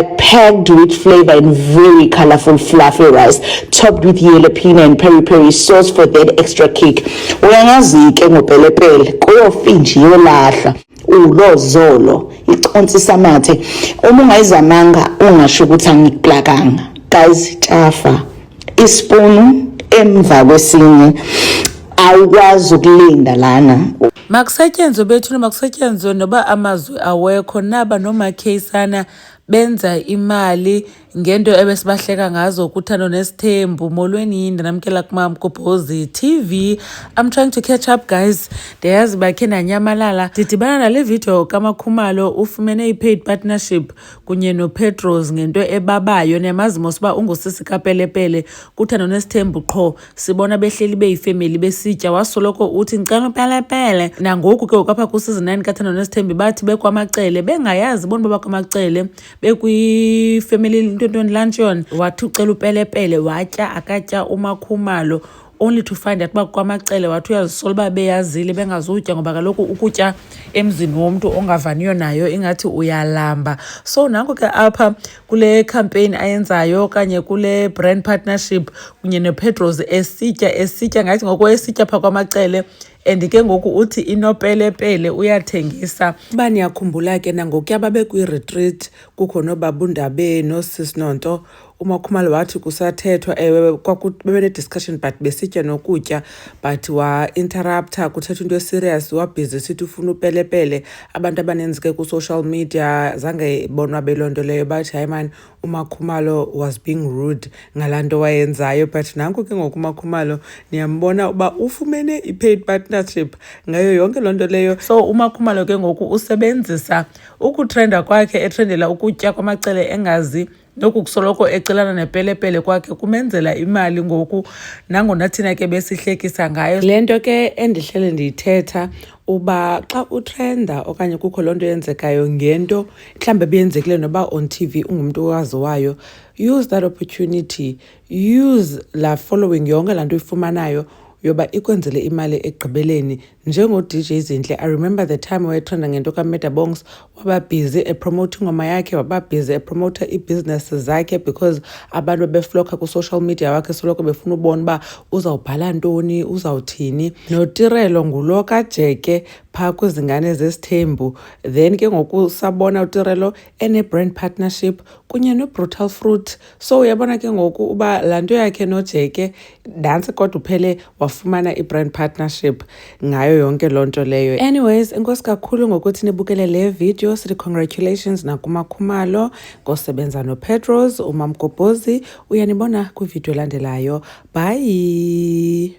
packed with flavor and very colorful fluffy rice, topped with jalapeno and peri-peri sauce for that extra kick. Uyangazi-ke ngopelepele kuyofinji yolahla ulozolo iconsi samathe uma ungayizamanga ungasho ukuthi angikuplakanga. Guys, chafa ispoon emva kwesinye awukwazi ukulinda lana. Makusetshenzwe bethu makusetshenzwe noba amazwi awekho naba noma Khayisana benza imali ngento ebesibahleka ngazo kuThando Nesithembu molweni yini namkela kuma Mgobhozi TV. I'm trying to catch up guys. Ndiyazi bakhe nanyamalala. Didibana nale video kaMakhumalo ufumene i-paid partnership kunye noPetros ngento ebabayo nemazi mosiba ungusisi kaPelepele kuThando Nesithembu qho sibona behleli beyifamily besitya wasoloko uthi ngicela uPelepele nangoku ke okapha ku season 9 kaThando Nesithembu bathi bekwamacele bengayazi bona baba kwamacele bekwi family ntoni lunch yon wathi ucela uPelepele watya akatya uMakhumalo only to find out bakwamacele wathi uyazisola babeyazile bengazutya ngoba kaloku ukutya emzini womuntu ongavaniyo nayo ingathi uyalamba. So nanko ke apha kule campaign ayenzayo kanye kule brand partnership kunye nePetros esitya ngathi ngoko esitya pha kwamacele and ke ngoku uthi inoPelepele uyathengisa. Uba niyakhumbula ke nangokuya babe kwi-retreat kukho noBabundabe noSis Nonto uMakhumalo wathi kusathethwa ewe kwakube discussion but besitya nokutya but wa-interrupta kuthetha into serious wabhizi sithi ufuna uPelepele. Abantu abaninzi ke ku-social media zange bonwa belonto leyo bathi hayi man uMakhumalo was being rude ngalanto wayenzayo but nanku ke ngoku uMakhumalo niyambona uba ufumene i-paid partnership ngayo yonke lonto leyo. So uMakhumalo ke ngoku usebenzisa ukutrenda kwakhe etrendela ukutya kwamacele engazi noku kusoloko ecelana nePelepele kwakhe kumenzela imali ngoku nangona thina ke besihlekisa ngayo. Lento ke endihlele ndiyithetha uba xa utrenda okanye kukho lonto yenzekayo ngento mhlambe beyenzekile noba on TV ungumuntu owaziwayo, use that opportunity, use la following yonke lanto uyifumanayo yoba ikwenzele imali egqibeleni njengo DJ Zinhle. I remember the time wayetrenda ngento kaMeta Bongs waba busy promoting ngoma yakhe, waba busy promote i-business zakhe because abantu beflocka ku social media wakhe soloko befuna ubona ba uzawubhala ntoni uzawuthini. NoTirelo ngulo kaJeke pha kwizingane zesithembu. Then ke ngoku sabona uTirelo ene brand partnership kunye noBrutal Fruit. So uyabona ke ngoku uba lanto yakhe noJeke dance kodwa uphele wafumana i-brand partnership ngayo yonke lonto leyo. Anyways, enkosi kakhulu ngokuthi nibukele le video. Sithi congratulations nakuMakhumalo ngosebenza noPetros. Mgobhozi uyanibona kwivideo elandelayo. Bye.